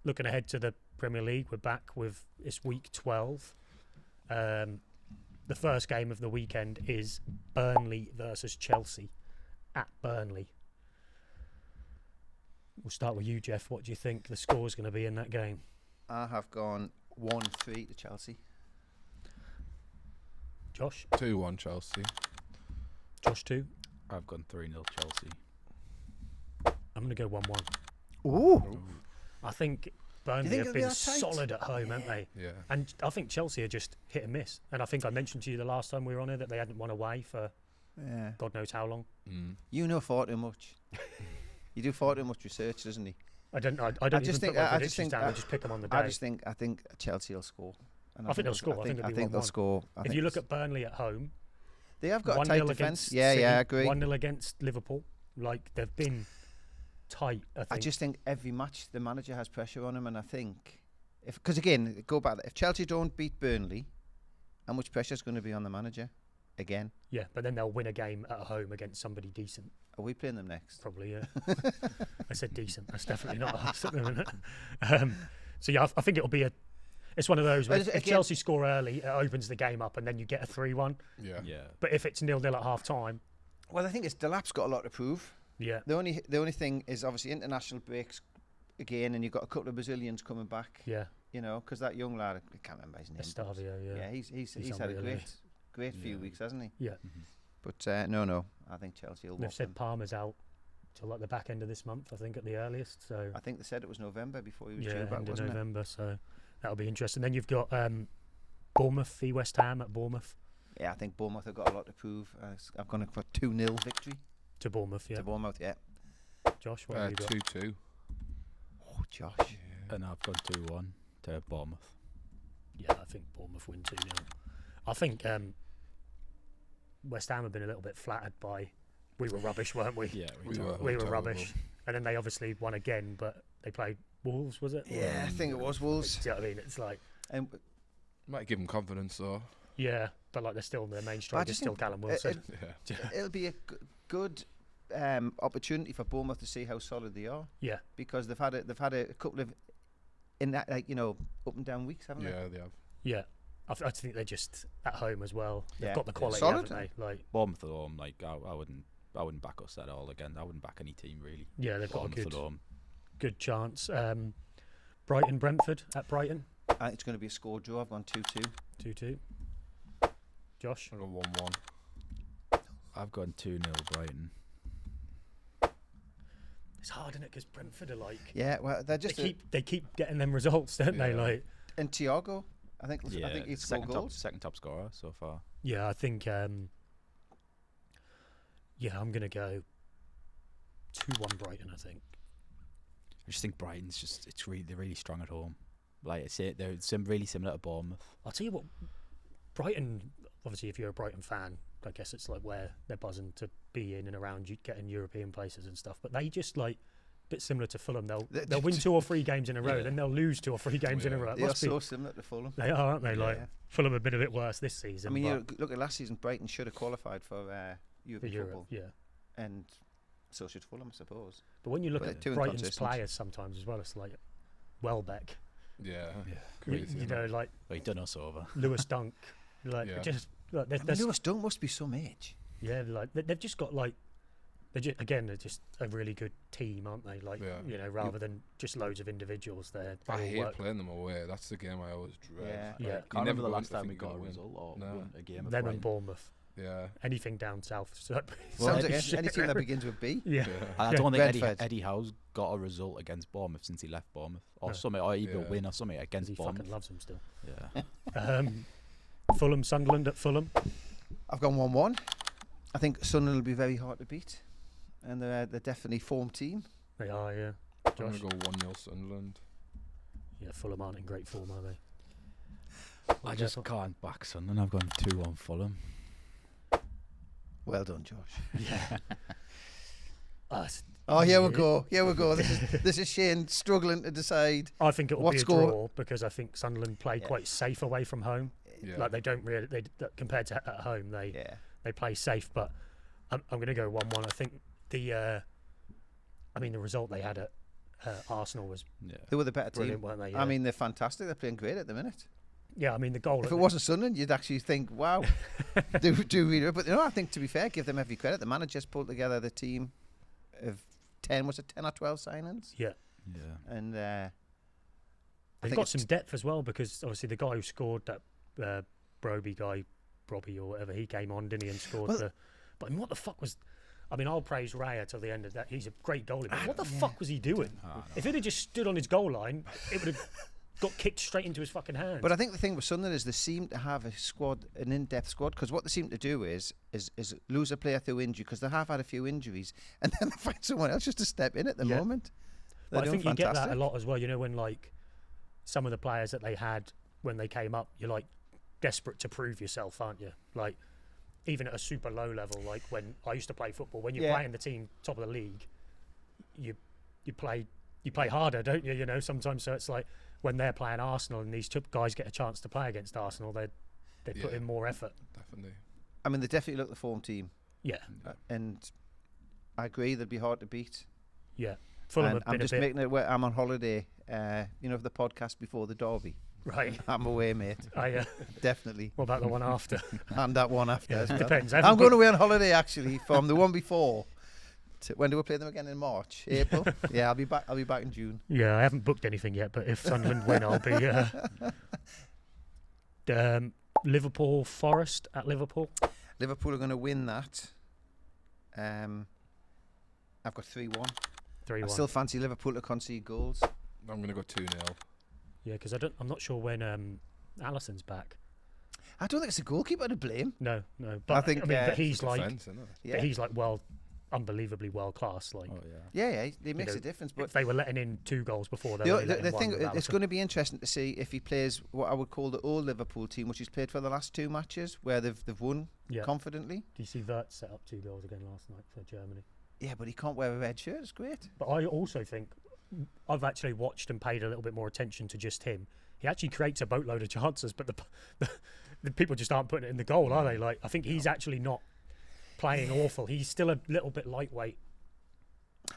looking ahead to the Premier League, we're back with it's week 12. The first game of the weekend is Burnley versus Chelsea at Burnley. We'll start with you, Jeff. What do you think the score's going to be in that game? I have gone 1-3 to Chelsea. Josh? 2-1 Chelsea. Josh 2? I've gone 3-0 Chelsea. I'm going to go 1-1. Ooh. I think Burnley think have it'll be been that tight? solid at home, haven't they? Yeah. And I think Chelsea are just hit and miss. And I think I mentioned to you the last time we were on here that they hadn't won away for Yeah. God knows how long. You know far too much. You do far too much research, doesn't he? I don't even just put think- my I just predictions think- down. I just pick them on the day. I think Chelsea will score. And I think they'll score. I think it'll be they'll 1-1. score. If you look at Burnley at home, they have got a 1-0 tight against defence. City, Yeah, I agree. 1-0 against Liverpool. Like, they've been tight, I think. I just think every match the manager has pressure on him, and I think because again, go back. If Chelsea don't beat Burnley, how much pressure is going to be on the manager again? Yeah, but then they'll win a game at home against somebody decent. Are we playing them next? Probably, yeah. I said decent. That's definitely not us at the minute. So yeah, I think it'll be it's one of those where if Chelsea score early, it opens the game up, and then you get a 3-1. Yeah. But if it's 0-0 at half time, Well, I think it's Delap's got a lot to prove. yeah, The only thing is obviously international breaks again, and you've got a couple of Brazilians coming back. yeah, You know, because that young lad, I can't remember his name. Estavio, yeah. Yeah, he's had a unreal, great few weeks, hasn't he? Yeah. But no, I think Chelsea will. They've whoop said them. Palmer's out till like the back end of this month, I think, at the earliest. So I think they said it was November before he was yeah, due back, end of wasn't it? November. So that'll be interesting. Then you've got Bournemouth v West Ham at Bournemouth. Yeah, I think Bournemouth have got a lot to prove. I'm going to put 2-0 victory To Bournemouth, yeah. to Bournemouth. Yeah. Josh, what have you got? 2-2. Oh, Josh. And I've gone 2-1 to Bournemouth. Yeah, I think Bournemouth win 2-0. I think West Ham have been a little bit flattered by we were rubbish, weren't we? Yeah, We We were terrible. rubbish. And then they obviously won again, but they played Wolves, was it? Yeah, I think it was Wolves. Do you know what I mean? It's like, And Might give him confidence though. yeah, but like they're still their main striker, just still think Callum Wilson. Yeah. it'll be a good opportunity for Bournemouth to see how solid they are, Yeah, because they've had a couple of in that, like, you know, up and down weeks, haven't Yeah, they have. yeah. I think they're just at home as well. They've Yeah. got the quality, Solid. haven't they? Like, Bournemouth at home, like I wouldn't back us at all again. I wouldn't back any team really. yeah, they've got a Bournemouth at home. good chance. Brighton, Brentford at Brighton, they? I think it's going to be a score draw. I've gone 2-2. 2-2. Josh, I got 1-1. I've gone 2-0 Brighton. it's hard, isn't it? Because Brentford are like, Yeah, well, they're just they keep getting them results, don't they? Yeah. Like, and Thiago. I think he's scored goals. second top scorer so far. yeah, I think, I'm gonna go 2-1 Brighton. I think. I just think Brighton's they're really strong at home. Like I say, they're really similar to Bournemouth. I'll tell you what, Brighton. Obviously, if you're a Brighton fan, I guess it's like where they're buzzing to be in and around getting European places and stuff. But they just like a bit similar to Fulham. They'll win 2 or 3 games in a row, then they'll lose 2 or 3 games in a row. It They are must be- so similar to Fulham. They are, aren't they? Like Yeah. Fulham have been a bit worse this season. I mean, but you look at last season. Brighton should have qualified for for European Europe, football, yeah. and so should Fulham, I suppose. But when you look But at they're too Brighton's inconsistent. players sometimes as well, it's like Welbeck. Yeah. You know, like Well, he's done us over. Lewis Dunk. Like Yeah. just like I mean, Lewis Dunk must be some age. yeah, like they've just got like they're just a really good team, aren't they? Like Yeah. you know, rather than just loads of individuals there. I they all hate work. playing them away. That's the game I always dread. Yeah. Like, Yeah. you Can't remember never the go last into time we thinking got a you're gonna result or No. won a game. of Them Brighton. and Bournemouth. win. Yeah. Anything down south. So Sounds like any team that begins with B. yeah. And I don't think Brentford. Eddie Howe's got a result against Bournemouth since he left Bournemouth, or No. something, or either a Yeah. win or something against He Bournemouth. fucking loves them still. Yeah. Fulham, Sunderland at Fulham. I've gone 1-1. I think Sunderland will be very hard to beat, and they're definitely form team. They are, yeah. I'm Josh. gonna go 1-0 Sunderland. Yeah, Fulham aren't in great form, are they? I just can't back Sunderland. I've gone 2-1 Fulham. Well done, Josh. Yeah. Oh, here we go. Here we go. This is Shane struggling to decide. I think it will What be a score? draw because I think Sunderland play Yeah. quite safe away from home. Yeah. Like they don't really, compared to at home, Yeah. they play safe. But I'm going to go 1-1. I think the result they had at Arsenal was Yeah. They were the better brilliant, team. weren't they? I mean, they're fantastic. They're playing great at the minute. yeah, I mean the goal. If it wasn't Sunderland, you'd actually think, wow, do really. But I think to be fair, give them every credit. The manager's pulled together the team of 10 or 12 signings, yeah, Yeah. and they've got some depth as well because obviously the guy who scored that Broby guy, Brobby or whatever, he came on, didn't he, and scored Well, the. But I mean, what the fuck was? I mean, I'll praise Raya till the end of that. He's a great goalie. But what the fuck was he doing? Oh, no. If he'd have just stood on his goal line, it would have got kicked straight into his fucking hands. But I think the thing with Sunderland is they seem to have a squad, an in-depth squad, because what they seem to do is lose a player through injury, because they have had a few injuries, and then they find someone else just to step in at the moment. But I They're think doing you get that a fantastic. lot as well. You know, when like some of the players that they had when they came up, you're like desperate to prove yourself, aren't you? Like even at a super low level, like when I used to play football, when you're Yeah. playing the team top of the league, you play harder, don't you? You know, sometimes. So it's like when they're playing Arsenal and these guys get a chance to play against Arsenal, they put Yeah. in more effort. Definitely. I mean, they definitely look the form team, Yeah, and I agree they'd be hard to beat. yeah. Fulham And have I'm been just a bit making it where I'm on holiday. For the podcast before the derby. right. I'm away, mate. Definitely. What about the one after? And that one after. Yeah, as well. depends. I I'm haven't going away on holiday actually from the one before. When do we play them again? In March, April? Yeah, I'll be back. I'll be back in June. Yeah, I haven't booked anything yet, but if Sunderland win, I'll be Liverpool Forest at Liverpool. Liverpool are going to win that. I've got 3-1. 3-1. I still fancy Liverpool to concede goals. I'm going to go 2-0. Yeah, because I'm not sure when Alisson's back. I don't think it's a goalkeeper to blame. No, but I think, but he's like, Defence, isn't it? Yeah, but he's like unbelievably world class. Like Oh yeah. yeah, he makes know, a difference. But if they were letting in 2 goals before, they the, were only the, letting the one thing, with it's Alisson. going to be interesting to see if he plays what I would call the old Liverpool team, which he's played for the last 2 matches, where they've won Yeah. confidently. Do you see Wirtz set up 2 goals again last night for Germany? Yeah, but he can't wear a red shirt. It's great. But I also think I've actually watched and paid a little bit more attention to just him. He actually creates a boatload of chances, but the people just aren't putting it in the goal, are they? Like I think he's actually not playing awful. He's still a little bit lightweight.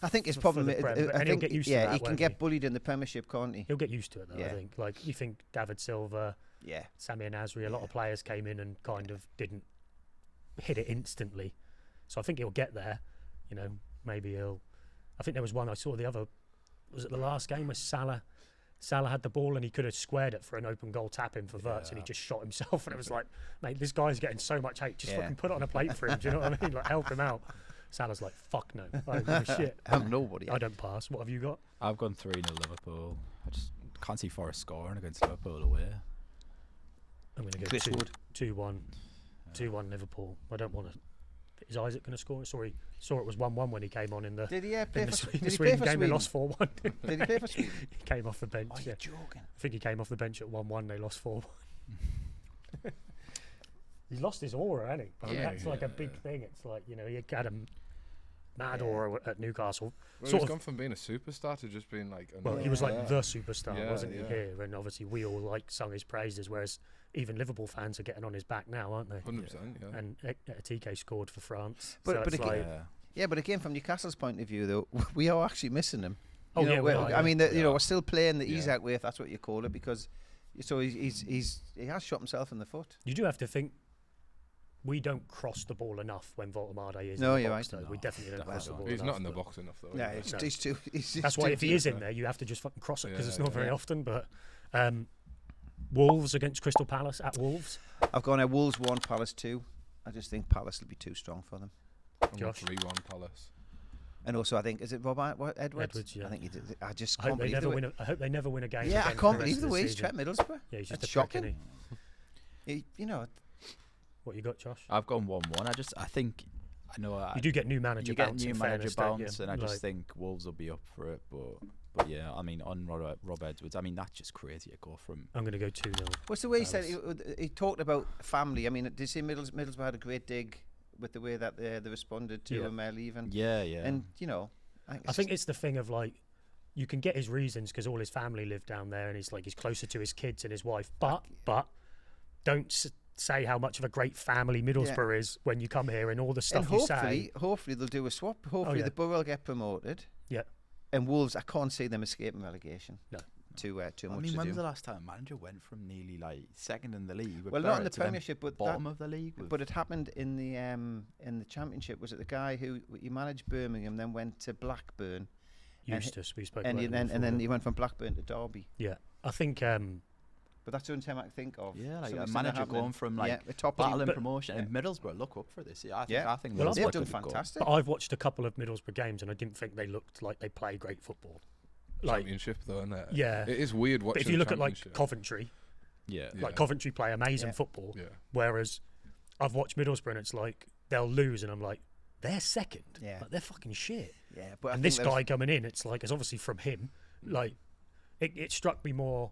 I think his For problem the is, Prem, but- I and he'll think, get used to yeah, that, he can won't get he? bullied in the Premiership, can't he? He'll get used to it, though. Yeah. I think. Like you think David Silva, Yeah. Sammy and Nasri, a lot Yeah. of players came in and kind of didn't hit it instantly. So I think he'll get there. You know, maybe he'll. I think there was one I saw the other. Was it the last game where Salah had the ball and he could have squared it for an open goal tap in for Wirtz and he Yeah. just shot himself and it was like, mate, this guy's getting so much hate. Just Yeah. fucking put it on a plate for him. Do you know what I mean? Like help him out. Salah's like, fuck no, I don't give a shit. I'm nobody. I don't pass. What have you got? I've gone 3-0 Liverpool. I just can't see Forest scoring against Liverpool away. I'm going to go Chris Wood. 2-1 Liverpool. I don't want to. Is Isaac going to score? Sorry, saw it was 1-1 when he came on in the Did he play in the, for Sweden, Did he play Sweden for game. They Sweden? lost 4-1. Did he play for Sweden? He came off the bench. Oh, Yeah. you're joking. I think he came off the bench at 1-1. They lost 4-1. He's lost his aura, hasn't he? I mean, Yeah, that's like a big yeah. thing. It's like, you know, he had a mad aura at Newcastle. Well, Sort he's of- gone from being a superstar to just being like. Well, he was like yeah. the superstar, Yeah, wasn't he, yeah. here? And obviously we all like sung his praises, whereas even Liverpool fans are getting on his back now, aren't they? 100%. Yeah. And TK scored for France. But- so but it's again- like, Yeah. Yeah, but again, from Newcastle's point of view, though, we are actually missing him. Oh, You know, yeah, we we're- are, I mean, We we're are. still playing the Yeah. Isaac way, if that's what you call it, because so he has shot himself in the foot. you do have to think we don't cross the ball enough when Voltemade is No, in the you're box, right. though. We No, definitely don't cross the definitely ball He's enough. not in the but box enough though. Yeah, is he? it's, No. he's too. That's too why if he deep. is in there, you have to just fucking cross it because Yeah, it's not very yeah. often. But Wolves against Crystal Palace at Wolves. I've gone a Wolves 1, Palace 2. I just think Palace will be too strong for them. I'm going Josh? 3-1 Palace. And also, I think is it Edwards? Edwards, yeah. I think he did. I just I can't hope they believe never the way. win. I hope they never win a game. Yeah, I again for can't the believe rest the of way the he's season. treated Middlesbrough. Yeah, he's just That's a prick, shocking. isn't he? You know, What you got, Josh? I've gone 1-1. I think I know. You do get new manager you get bounce. new in manager fairness, don't you? bounce, and I just Like, think Wolves will be up for it. But yeah, I mean, on Rob Edwards, I mean that's just crazy to go from. I'm going to go 2-0. what's the way he said Palace. he talked about family. I mean, did you see Middlesbrough had a great dig with the way that they responded to Yeah. him leaving? Yeah, yeah. And you know, I think it's the thing of like, you can get his reasons because all his family live down there, and he's closer to his kids and his wife. But don't say how much of a great family Middlesbrough is when you come here and all the stuff and you say. hopefully they'll do a swap. Hopefully yeah. the Borough will get promoted. Yeah. And Wolves, I can't see them escaping relegation. No. Too much to When do. was the last time a manager went from nearly like second in the league? With Well, not in Barrett the to then Premiership, but bottom of the league. With but it happened in the Championship. Was it the guy who he managed Birmingham, then went to Blackburn, Eustace, we spoke and about then he went from Blackburn to Derby. Yeah, I think. But that's the only time I can think of. yeah, like something a similar manager happening. going from like a top battling team. promotion, and yeah. Middlesbrough look up for this. Yeah, Yeah. I think Well, Middlesbrough They've done could go. fantastic. But I've watched a couple of Middlesbrough games, and I didn't think they looked like they play great football. Like, Championship though, isn't it? yeah, It is weird watching. but if you look the at like Championship. Coventry, Yeah, Yeah. like Coventry play amazing Yeah. football, Yeah. whereas I've watched Middlesbrough, and it's like they'll lose, and I'm like, they're second, Yeah. like they're fucking shit. Yeah, but I And think this there was- guy coming in, it's like it's obviously from him. Like it struck me more.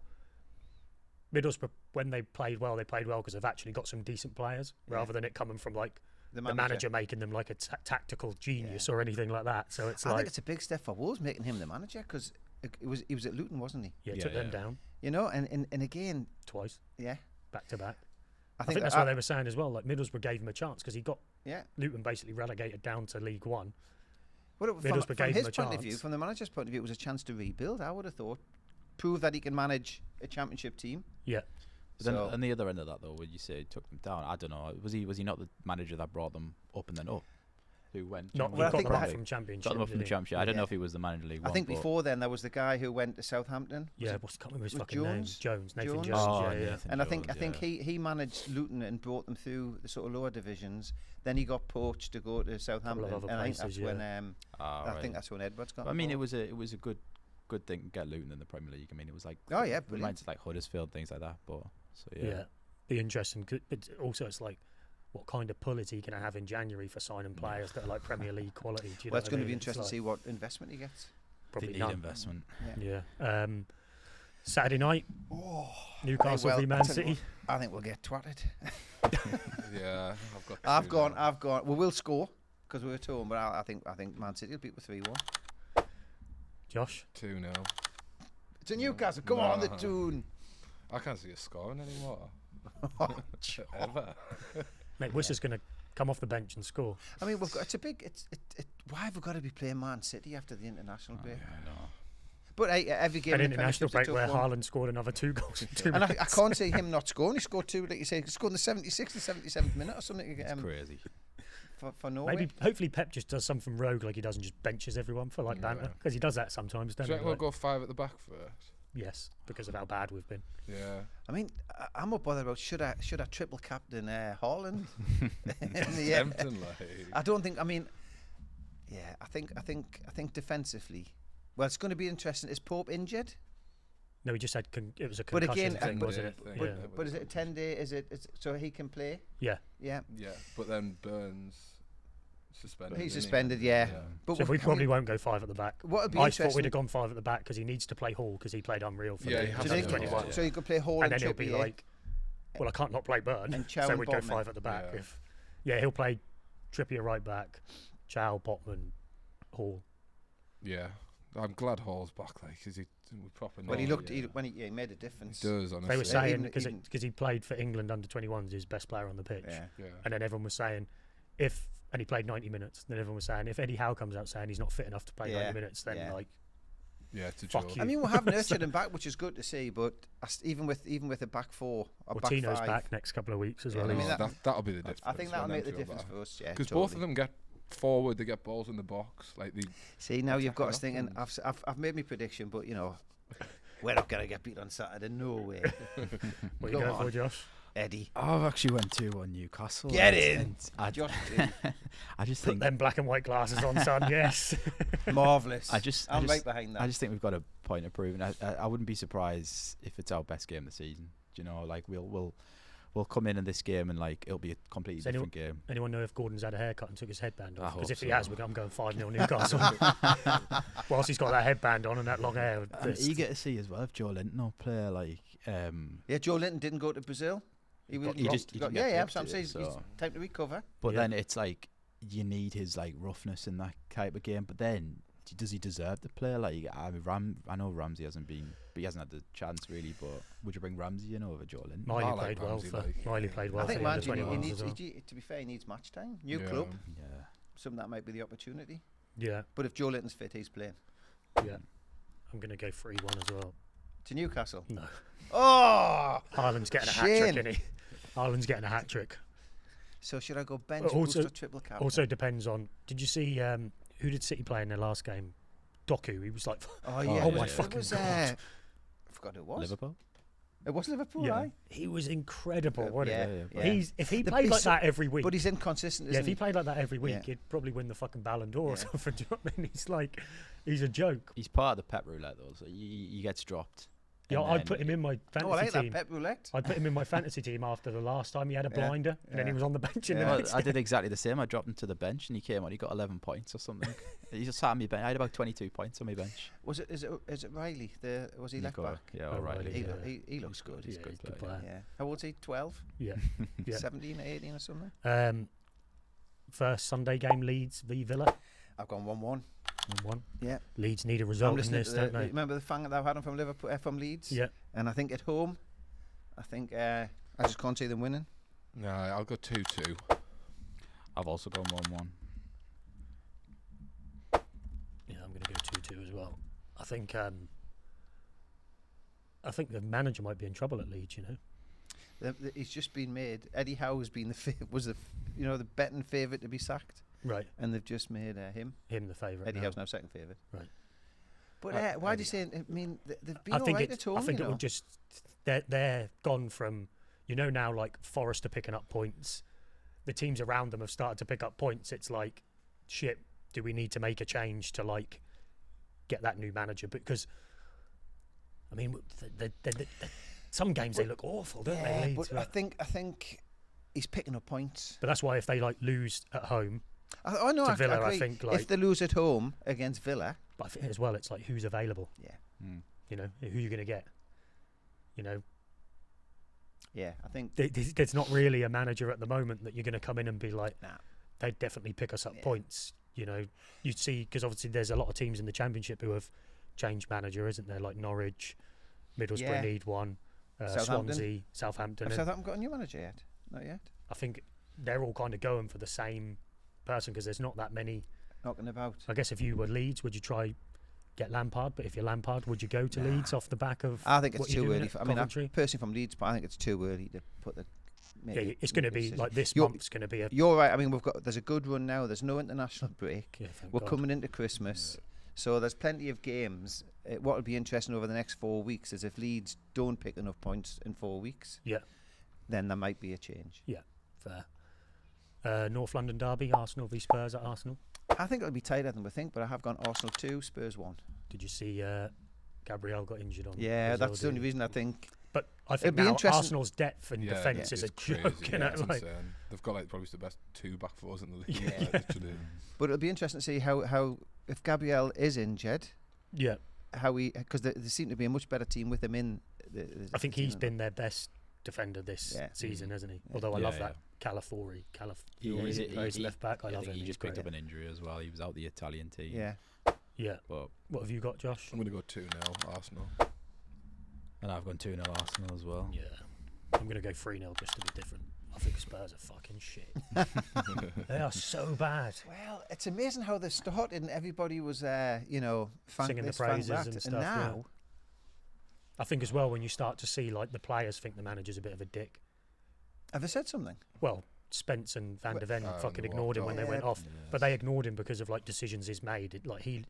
Middlesbrough, when they played well because they've actually got some decent players, Yeah. rather than it coming from like the the manager making them like a tactical genius Yeah. or anything like that. So it's I like, think it's a big step for Wolves making him the manager because he was at Luton, wasn't he? yeah, Yeah, took them yeah. down You know, and again, twice, yeah, back to back. I I think that's what they were saying as well. Like Middlesbrough gave him a chance because he got yeah. Luton basically relegated down to League One. Well, Middlesbrough from gave him his a point of view, chance. from the manager's point of view, it was a chance to rebuild. I would have thought, prove that he can manage a championship team. Yeah, But then So- on the other end of that, though, would you say he took them down? I don't know. Was he not the manager that brought them up and then up? Who went? not Well, I got think them up that- from Championship. Got them up from the did he? Championship. I don't know Yeah. if he was the manager of League I One. think but before then there was the guy who went to Southampton. Was Yeah, it- what's can't remember his was fucking name? Jones? Nathan Jones? Jones. Oh, yeah, yeah. Nathan and I think Jones, yeah. he managed Luton and brought them through the sort of lower divisions. Then he got poached to go to Southampton, other and I think places, that's when Ah, I right. think that's when Edwards got. But I mean, it involved. was a good thing to get Luton in the Premier League. I mean, it was like Oh, yeah, it brilliant. reminds like Huddersfield, things like that. But so Yeah. yeah, Be interesting. But also, it's like, what kind of pull is he going to have in January for signing players that are like Premier League quality? Do you Well, know it's what I going to mean? be It's interesting to like, see what investment he gets. they Probably need none. investment. Yeah. Saturday night, Oh, Newcastle well, v Man I tell you City. I think we'll get twatted. Yeah, I've got. I've two gone. now. I've gone. Well, we'll score because we're at home, but I think Man City will beat with 3-1. Josh, 2-0. It's a Newcastle. Come on, the No. tune. I can't see us scoring anymore. Oh, Ever. mate, Wissa's going to come off the bench and score. I mean, we've got. It's a big. Why have we got to be playing Man City after the international break? I know. But hey, every game An in the international break Premiership's a where tough one. Haaland scored another 2 goals in 2 And I minutes. can't see him not scoring. He scored 2, like you say. He scored in the 76th and 77th minute or something It's crazy. for Norway. Maybe, hopefully, Pep just does something rogue, like he doesn't just benches everyone for like banter, Yeah. because he does that sometimes, Do doesn't you he? reckon we'll Like, go 5 at the back first? yes, because of how bad we've been. Yeah. I mean, I'm not bothered about should I triple captain Haaland in the end. Tempting, like. I don't think. I mean, yeah, I think defensively. Well, it's going to be interesting. Is Pope injured? No, he just had it was a But concussion again, thing, but- wasn't it? but- Yeah. But is it a 10-day? Is it so he can play? Yeah. Yeah. Yeah, but then Burns suspended. He's isn't he? suspended, yeah. But So we probably won't go 5 at the back. What would be I thought interesting? we'd have gone 5 at the back because he needs to play Hall because he played unreal for Yeah, the he has So, to they, do 21. that, so you could play Hall And and then he'll be Trippier. like, well, I can't not play Burn, And Chow so and we'd go Botman. 5 at the back. Yeah. He'll play Trippier right back, Chow, Botman, Hall. Yeah, I'm glad Hall's back, like, because we proper. Well, he know, looked. yeah. He made a difference. He does, honestly. They were Yeah, saying even- because he played for England under 21s, his best player on the pitch, Yeah. Yeah. and then everyone was saying and he played 90 minutes. Then everyone was saying if Eddie Howe comes out saying he's not fit enough to play Yeah, 90 minutes, then yeah. like Yeah, it's a Fuck joke. you. I mean, we have nurtured him back, which is good to see. But even with a back 4 or back Tino's 5, back next couple of weeks as Yeah, well. I mean, He's- that'll be the difference. I think that'll make the difference for us. Yeah, Because totally. both of them get forward, they get balls in the box. Like the See, now you've got us attacking thinking. I've made my prediction, but we're not gonna get beat on Saturday. No way, what are Go you going on. for, Josh? Eddie. I've actually went 2-1 Newcastle. Get and- in. and I, Josh, I just Put think them black and white glasses on, son. Yes. marvelous. I'm right behind that. I just think we've got a point of proving. I wouldn't be surprised if it's our best game of the season. Do you know, like we'll come in this game and like it'll be a completely Does different game. Anyone know if Gordon's had a haircut and took his headband I off? Because hope if he so. has, I'm going 5-0 Newcastle. Whilst he's got that headband on and that long hair. I'm eager to see as well if Joe Linton will play like. Yeah, Joe Linton didn't go to Brazil. He was He dropped. didn't Yeah, get yeah. picked, So I'm did saying he? he's So- time to recover. But Yeah. then it's like you need his like roughness in that type of game. But then does he deserve to play? Like I know Ramsey hasn't been, but he hasn't had the chance really. But would you bring Ramsey in over Joe Linton? Miley I like played well Ramsey, for like, Miley played well I think for the under Manji, he 21s needs. as well. To be fair, he needs match time. New Yeah. club. Yeah. Something that might be the opportunity. Yeah. But if Joe Linton's fit, he's playing. Yeah. I'm going to go 3-1 as well. To Newcastle. No. Oh, Haaland's getting a Shane. hat-trick, isn't he? Haaland's getting a hat-trick. so should I go bench, Also- boost, or triple captain? Also depends on... Did you see... who did City play in their last game? Doku. He was like... Oh yeah. Oh my It fucking was, God. I forgot who it was. Liverpool. It was Liverpool, Yeah. right? He was incredible, wasn't Yeah, he? yeah. If he The played like best- that every week... But he's inconsistent, Yeah, isn't if he he? played like that every week, Yeah. he'd probably win the fucking Ballon d'Or or Yeah. something. Do you know what I mean? He's like... He's a joke. He's part of the Pep roulette though, so he gets dropped. Yeah, And I'd then- put him in my fantasy Oh, I like team. that Pep roulette. I'd put him in my fantasy team after the last time he had a Yeah, blinder, and then he yeah. was on the bench in the Yeah. Well, next I did game. exactly the same. I dropped him to the bench, and he came on. He got 11 points or something. He just sat on my bench. I had about 22 points on my bench. Was it? Is it Riley? Was he left Nico, back? Yeah, Oh, O'Reilly. Riley, He, yeah. he looks good. He's Yeah, good he's a good player. player. Yeah. How old's he? 12? Yeah. Yeah. 17, 18 or something? First Sunday game, Leeds v Villa. I've gone 1-1. 1-1. Yeah. Leeds need a I'm result in listening this, to don't they? remember the fan that I've had him from Liverpool, from Leeds? Yeah. And I think at home, I just can't see them winning. No, I'll go 2-2. I've also gone 1-1. Yeah, I'm going to go 2-2 as well. I think the manager might be in trouble at Leeds, you know. He's just been made. Eddie Howe has been the betting favourite to be sacked, Right. and they've just made him. Him the favourite. Eddie now. Howe's now second favourite. Right. But why do you say? I mean, they've been I all think right at home. I think you it know. will just they're gone from, you know, now like Forest are picking up points. The teams around them have started to pick up points. It's like, shit, do we need to make a change to like get that new manager? Because I mean, some games they look awful, don't they? Leeds, but I think he's picking up points. but that's why if they like lose at home, I know. to I Villa, I agree. think, like- if they lose at home against Villa, but I think as well it's like who's available. yeah, You know, who you're going to get. You know, yeah, I think there's not really a manager at the moment that you're going to come in and be like, Nah. they'd definitely pick us up Yeah. points. You know, you'd see, because obviously there's a lot of teams in the Championship who have changed manager, isn't there? Like Norwich, Middlesbrough Yeah. need one, Southampton. Swansea, Southampton. have And Southampton got a new manager yet? Not yet. I think they're all kind of going for the same person because there's not that many. Knocking about. I guess if you were Leeds, would you try get Lampard? But if you're Lampard, would you go to Nah. Leeds off the back of I think it's what you're too doing early. at I mean, I'm Coventry? personally from Leeds, but I think it's too early to put the. Yeah, it's going to be like this You're- month's going to be a. You're right. I mean, there's a good run now. There's no international break. Yeah, thank We're God. coming into Christmas, so there's plenty of games. What will be interesting over the next 4 weeks is if Leeds don't pick enough points in 4 weeks. Yeah. Then there might be a change. Fair. North London derby, Arsenal v Spurs at Arsenal. I think it'll be tighter than we think, but I have gone Arsenal 2, Spurs 1. Did you see Gabriel got injured on? Yeah, Brazil, that's the only didn't he? reason I think. But I It'd think be now interesting- Arsenal's depth and defence is a It's crazy, joke. yeah, it's Like, insane. They've got like probably the best 2 back fours in the league. Yeah. like, literally. But it'll be interesting to see how if Gabriel is injured, yeah, because they seem to be a much better team with him in. I think he's been their best defender this Yeah. season, hasn't he? Yeah. Although I Yeah, love yeah. that Calafiori. He- Plays left back. I I love think him. he He's just picked great. up an injury as well. He was out the Italian team. Yeah. Yeah. But What have you got, Josh? I'm going to go 2-0 Arsenal. and I've gone 2-0 Arsenal as well. Yeah. I'm going to go 3-0 just to be different. I think Spurs are fucking shit. They are so bad. Well, it's amazing how they started and everybody was, thank Singing the this, thank praises that, and stuff. Yeah. now, I think as well when you start to see like the players think the manager's a bit of a dick. have they said something? Well, Spence and Van der Ven Well, fucking they ignored him walked when they off. went Yeah, off, but they ignored him because of like decisions he's made. Like he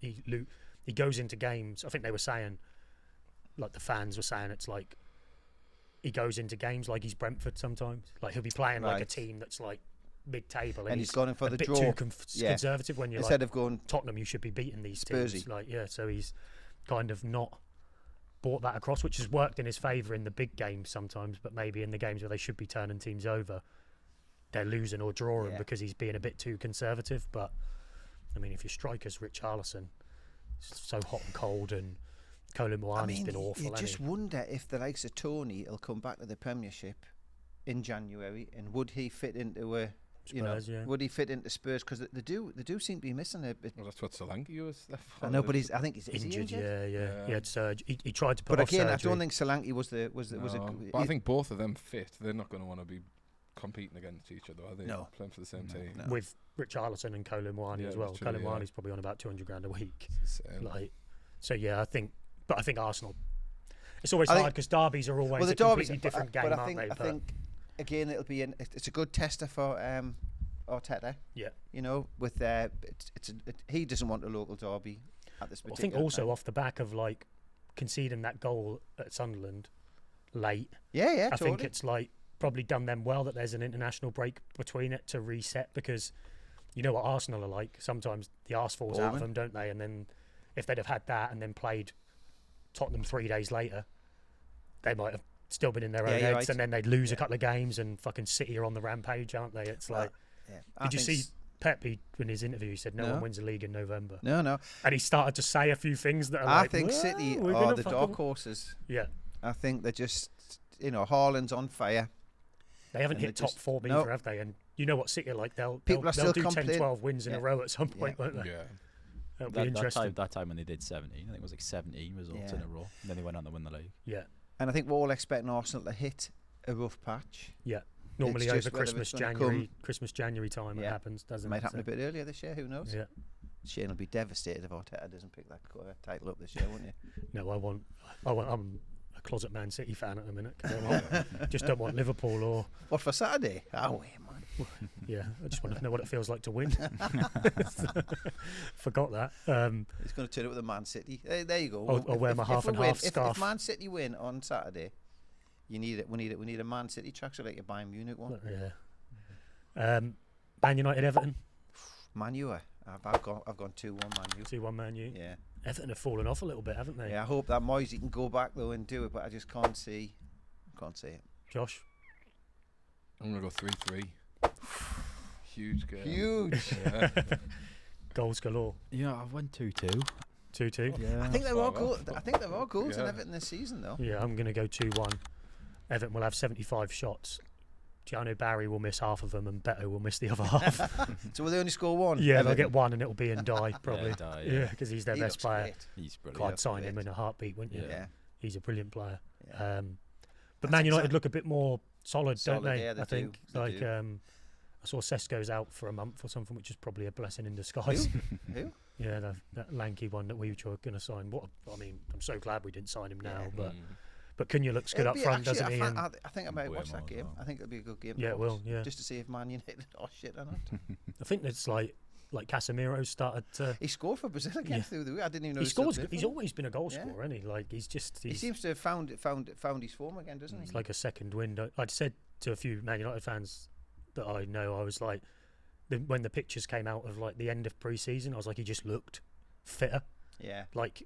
goes into games. I think they were saying, like the fans were saying, it's like he goes into games like he's Brentford sometimes. Like he'll be playing like a Right. team that's like mid-table, And he's gone in for a the bit draw. too Yeah. conservative when you're Instead like of going, Tottenham, you should be beating these Spursy. teams. Like so he's kind of not brought that across, which has worked in his favour in the big games sometimes, but maybe in the games where they should be turning teams over, they're losing or drawing Yeah. because he's being a bit too conservative. But I mean, if your striker's Richarlison, so hot and cold, and Colin Moani's been awful. you hasn't just he? wonder if the likes of Tony will come back to the Premiership in January, and would he fit into a, Spurs, yeah. would he fit into Spurs? Because they do seem to be missing a bit. Well, that's what Solanke was there for. I know, but I think he's is he Injured, injured? yeah. He had surgery. He tried to put But off again, surgery. I don't think Solanke was a. But I think both of them fit. They're not going to want to be competing against each other, are they? No. Playing for the same team. No. with Richarlison and Colin Moani Yeah, as well. literally, Colin yeah. Moani's probably on about 200 grand a week. It's insane. Like, So yeah, I think Arsenal. It's always hard because derbies are always a completely different game, aren't they? I think again it's a good tester for Arteta. Yeah. You know, with he doesn't want a local derby at this particular I think also time. off the back of like conceding that goal at Sunderland late. Yeah, I totally. think it's like probably done them well that there's an international break between it to reset, because you know what Arsenal are like. Sometimes the arse falls out of them, don't they? And then if they'd have had that and then played Tottenham 3 days later, they might have still been in their own heads, right. and then they'd lose a couple of games, and fucking City are on the rampage, aren't they? It's like, did you see Pep in his interview? He said no one wins the league in November. No. And he started to say a few things that are I like, think City are the dark horses. Yeah. I think they're just, Haaland's on fire. They haven't hit top four either, have they? And you know what City are like. They'll do 10-12 wins in a row at some point, won't they? Yeah. That'll be interesting. That time when they did 17, I think it was like 17 results in a row. And then they went on to win the league. Yeah. And I think we're all expecting Arsenal to hit a rough patch. Yeah. Normally over Christmas, January time it happens, doesn't it? Might happen a bit earlier this year, who knows? Yeah. Shane will be devastated if Arteta doesn't pick that title up this year, won't you? No, I'm a closet Man City fan at the minute. Just don't want Liverpool or... What, for Saturday? Oh, wait, man. Yeah, I just want to know what it feels like to win. Forgot that. He's going to turn it with a Man City. There you go. I'll wear my half and half scarf. If Man City win on Saturday, you need it. We need a Man City track so that you buy Munich one. Yeah. Man United, Everton. Man U. I've gone 2-1 Man U. 2-1 Man U. Yeah. Everton have fallen off a little bit, haven't they? Yeah. I hope that Moisey can go back though and do it, but I just can't see it. Josh. I'm gonna go 3-3. Huge game. Huge. Yeah. Goals galore. Yeah, I went 2-2. 2-2. Yeah. I think there are goals in Everton this season though. Yeah, I'm going to go 2-1. Everton will have 75 shots. Giano Barry will miss half of them, and Beto will miss the other half. So will they only score one? Yeah, Everton? they'll get one, and it'll be in Die probably. Yeah, because he's their He best looks player. great. He's brilliant. I'd sign him in a heartbeat, wouldn't you? Yeah. He's a brilliant player. Yeah. But Man United look a a bit more solid, don't they? Yeah, they I think. do. They do. I saw Sesko's out for a month or something, which is probably a blessing in disguise. Who? Yeah, that lanky one that we were going to sign. I'm so glad we didn't sign him now. But Cunha looks good up front, doesn't he? I think I might watch that game. I think it'll be a good game. Yeah, it will. Yeah, just to see if Man United are shit or not. I think it's like Casemiro started to. He scored for Brazil again through the week. I didn't even know he scores. He's always been a goal scorer, isn't he? Like he seems to have found his form again, doesn't he? It's like a second wind. I'd said to a few Man United fans that I know, I was like, when the pictures came out of like the end of pre-season, I was like, he just looked fitter. Yeah. Like,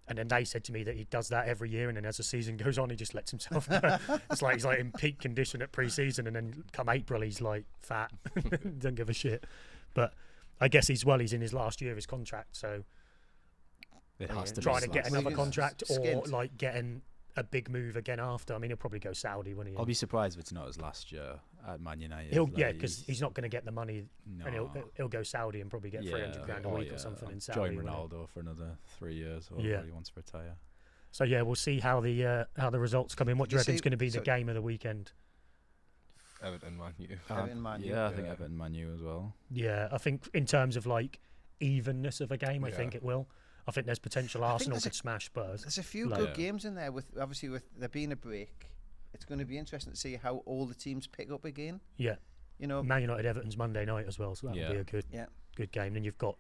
and then they said to me that he does that every year, and then as the season goes on, he just lets himself go. It's like he's like in peak condition at pre-season, and then come April, he's like fat, don't give a shit. But I guess he's in his last year of his contract, so trying to get another contract or like getting a big move again after. I mean, he'll probably go Saudi, won't he? I'll be surprised if it's not his last year at Man United. Because he's not going to get the money, and he'll go Saudi and probably get 300 grand a week or something in Saudi. Join Ronaldo for another 3 years, or he wants to retire. So yeah, we'll see how the results come in. What do you reckon is going to be the game of the weekend? Everton, Man U. Yeah, I think Everton, Man U as well. Yeah, I think in terms of like evenness of a game, I think it will. I think there's potential Arsenal could smash Spurs. There's a few good games in there. With there being a break, it's going to be interesting to see how all the teams pick up again. Yeah, Man United Everton's Monday night as well, so that'll be a good game. Then you've got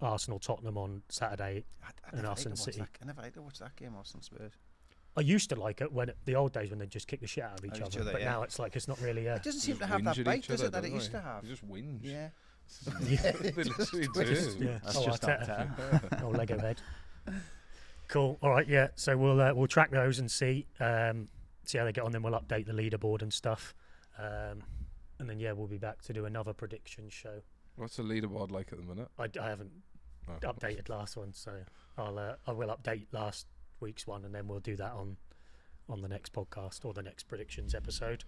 Arsenal Tottenham on Saturday, and Arsenal City. I never liked to watch that game, Arsenal Spurs. I used to like it when the old days when they just kick the shit out of each other, but now it's like it's not really. It doesn't seem to have that bite, does it? That it used to have. You just whinge. Yeah. They literally do. Yeah, that's just Arteta. Oh, Lego head. Cool. All right. Yeah. So we'll track those and see how they get on. Then we'll update the leaderboard and stuff, and then we'll be back to do another prediction show. What's the leaderboard like at the minute? I haven't updated last one, so I will update last week's one, and then we'll do that on the next podcast or the next predictions episode.